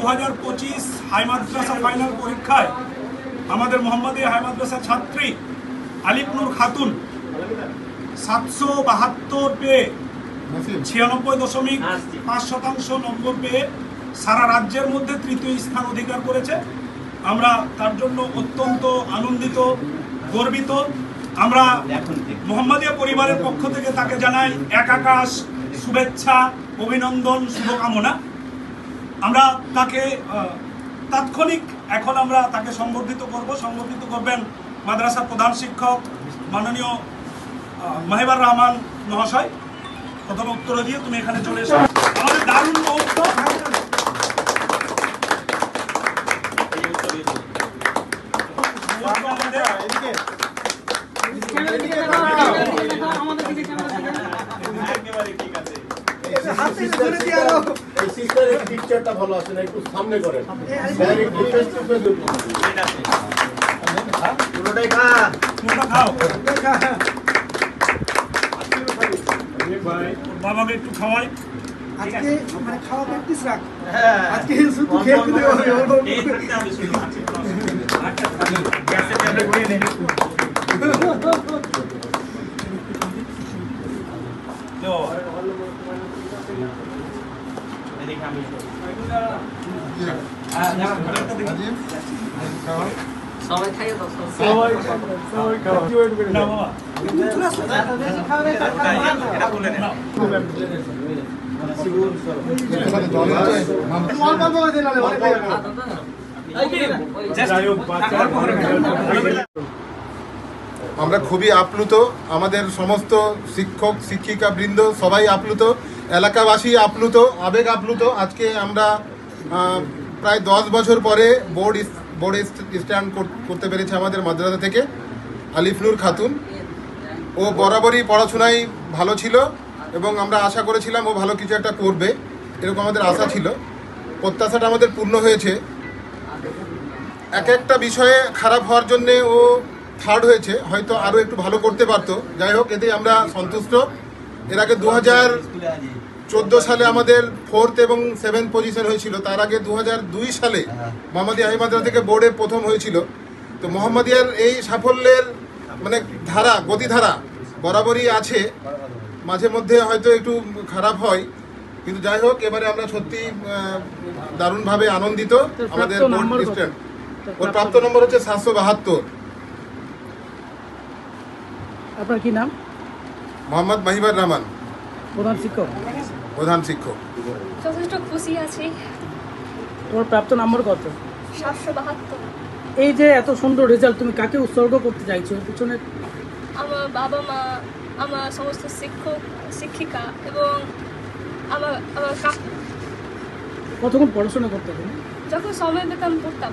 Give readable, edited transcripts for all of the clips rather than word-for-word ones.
2025 high মাদ্রাসা final পরীক্ষায় আমাদের Mohammadia high মাদ্রাসার ছাত্রী আলিফনুর খাতুন 772 পেয়ে 96.5% নম্বর পেয়ে সারা রাজ্যের মধ্যে তৃতীয় স্থান অধিকার করেছে। আমরা তার জন্য অত্যন্ত আনন্দিত, গর্বিত। আমরা মোহাম্মদিয়া পরিবারের পক্ষ থেকে তাকে জানাই এক আকাশ শুভেচ্ছা, অভিনন্দন, শুভকামনা। আমরা তাকে তাৎক্ষণিক এখন আমরা তাকে সংবর্ধিত করবেন মাদ্রাসার প্রধান শিক্ষক মাননীয় মাহিবুর রহমান মহাশয়। প্রথম উত্তর দিয়ে তুমি এখানে চলে এসো। আমাদের দারুণ মুহূর্ত। ভালো আছে না, একটু সামনে করেন। বাবাকে একটু খাওয়াই। আজকে মানে খাওয়া প্র্যাকটিস রাখ। আজকে শুধু খেয়ে দিতে হবে। সবাই খাইয়ে দাও, সবাই খাওয়া। না বাবা, এটা বলে না। আমরা খুবই আপ্লুত, আমাদের সমস্ত শিক্ষক শিক্ষিকা বৃন্দ সবাই আপ্লুত, এলাকাবাসী আপ্লুত, আবেগ আপ্লুত। আজকে আমরা প্রায় 10 বছর পরে বোর্ডে স্ট্যান্ড করতে পেরেছে আমাদের মাদ্রাসা থেকে আলিফনুর খাতুন। ও বরাবরই পড়াশোনায় ভালো ছিল এবং আমরা আশা করেছিলাম ও ভালো কিছু একটা করবে, এরকম আমাদের আশা ছিল। প্রত্যাশাটা আমাদের পূর্ণ হয়েছে। এক একটা বিষয়ে খারাপ হওয়ার জন্যে ও থার্ড হয়েছে, হয়তো আরও একটু ভালো করতে পারতো। যাই হোক, এতে আমরা সন্তুষ্ট। এর আগে 2014 সালে আমাদের 4th এবং 7th পজিশন হয়েছিল। তার আগে 2002 সালে মোহাম্মদিয়া হাই মাদ্রাসা থেকে বোর্ডে প্রথম হয়েছিল। তো মোহাম্মদিয়ার এই সাফল্যের মানে গতিধারা বরাবরই আছে, মাঝে মধ্যে হয়তো একটু খারাপ হয়, কিন্তু যাই হোক এবারে আমরা সত্যি দারুণভাবে আনন্দিত। আমাদের বোর্ড স্ট্যান্ড, ওর প্রাপ্ত নম্বর হচ্ছে 772। আপনার কি নাম? মোহাম্মদ মাহিবুর রহমান, প্রধান শিক্ষক। প্রধান শিক্ষক। যথেষ্ট খুশি আছি। তোমার প্রাপ্ত নম্বর কত? 772। এই যে এত সুন্দর রেজাল্ট, তুমি কাকে উৎসর্গ করতে চাইছো? পিছনে আমার বাবা মা, আমার সমস্ত শিক্ষক শিক্ষিকা এবং আমার কাকু। কতক্ষণ পড়াশোনা করতে তুমি? যখন সময় পেতাম পড়তাম।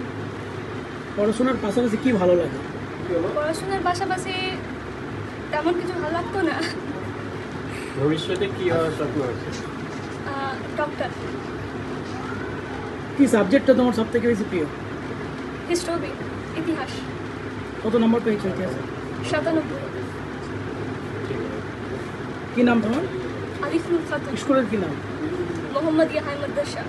পড়াশোনার পাশাপাশি কি ভালো লাগে? পড়াশোনার পাশাপাশি তেমন কিছু ভালো লাগতো না। ভবিষ্যতে কি হওয়ার স্বপ্ন আছে? ডক্টর। কি সাবজেক্টটা তোমার সব থেকে বেশি প্রিয়? হিস্ট্রি, ইতিহাস। কত নম্বর পেয়েছো ইতিহাসে? 97। কি নাম তোমার? আলিফনুর খাতুন। স্কুলের কি নাম? মোহাম্মদিয়া হাই মাদ্রাসা।